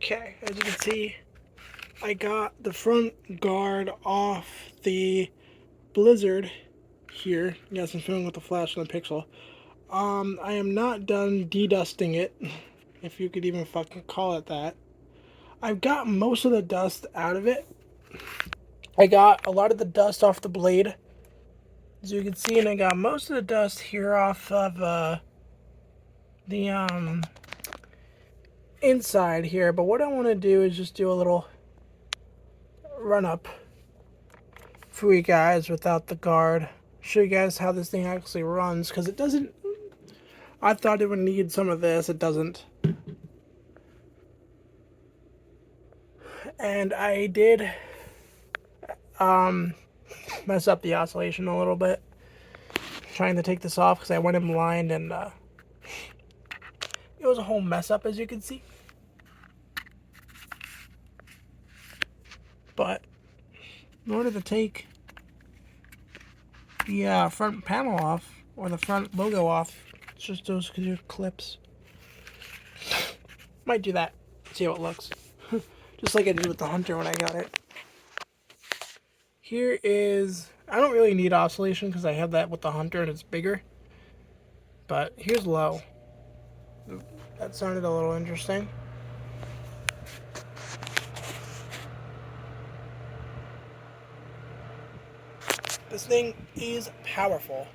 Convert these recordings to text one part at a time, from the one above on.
Okay, as you can see, I got the front guard off the Blizzard here. Yes, I'm filming with the flash and the pixel. I am not done de-dusting it, if you could even fucking call it that. I've got most of the dust out of it. I got a lot of the dust off the blade, as you can see, and I got most of the dust here off of the inside here. But what I want to do is just do a little run up for you guys without the guard. Show you guys how this thing actually runs, because it doesn't. I thought it would need some of this. It doesn't. And I did mess up the oscillation a little bit trying to take this off, because I went in blind, and it was a whole mess up, as you can see. But in order to take the front panel off, or the front logo off, it's just those two clips. Might do that, see how it looks. Just like I did with the Hunter when I got it. Here is, I don't really need oscillation because I have that with the Hunter and it's bigger. But here's low. That sounded a little interesting. This thing is powerful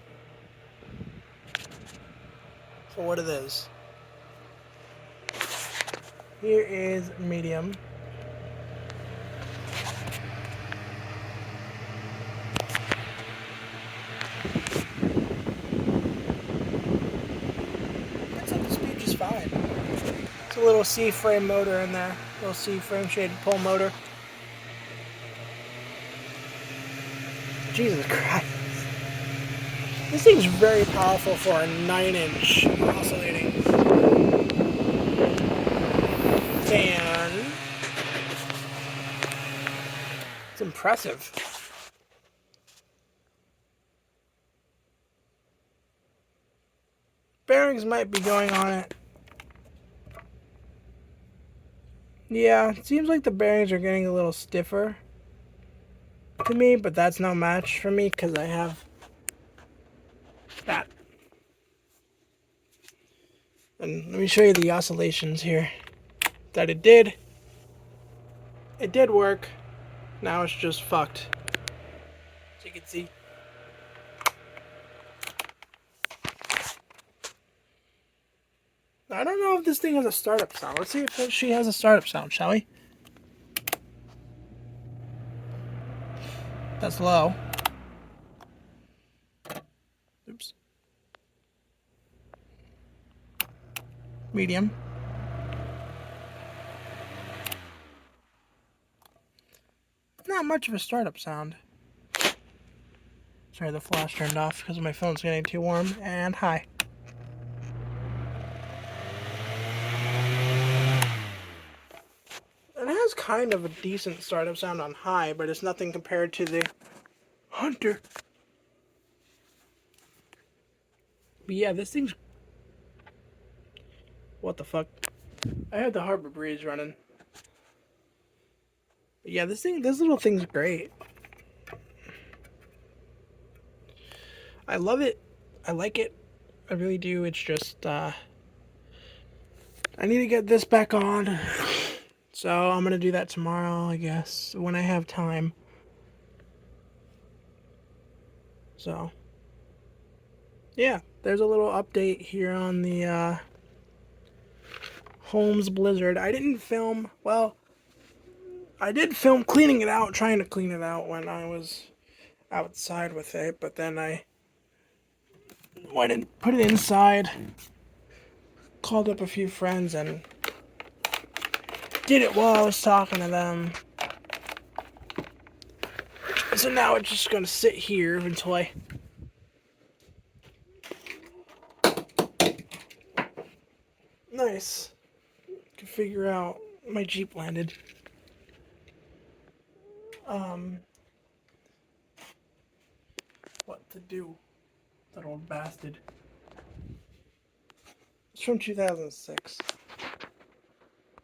for what it is. Here is medium. It's at the speed just fine. It's a little C-frame motor in there. Little C-frame shaded pull motor. Jesus Christ. This thing's very powerful for a 9-inch oscillating fan. It's impressive. Bearings might be going on it. Yeah, it seems like the bearings are getting a little stiffer to me, but that's no match for me because I have that. And let me show you the oscillations here. That it did work. Now it's just fucked. As you can see. I don't know if this thing has a startup sound. Let's see if she has a startup sound, shall we? That's low. Oops. Medium. Not much of a startup sound. Sorry, the flash turned off because my phone's getting too warm. And high. It has kind of a decent startup sound on high, but it's nothing compared to the Hunter. But yeah, this thing's... What the fuck? I had the Harbor Breeze running. But yeah, this little thing's great. I love it. I like it. I really do. It's just, I need to get this back on. So I'm going to do that tomorrow, I guess, when I have time. So, yeah, there's a little update here on the Holmes Blizzard. I didn't film, well, I did film cleaning it out, trying to clean it out when I was outside with it, but then I went and put it inside, called up a few friends, and did it while I was talking to them. So now it's just gonna sit here until I can figure out my Jeep landed. What to do? That old bastard. It's from 2006.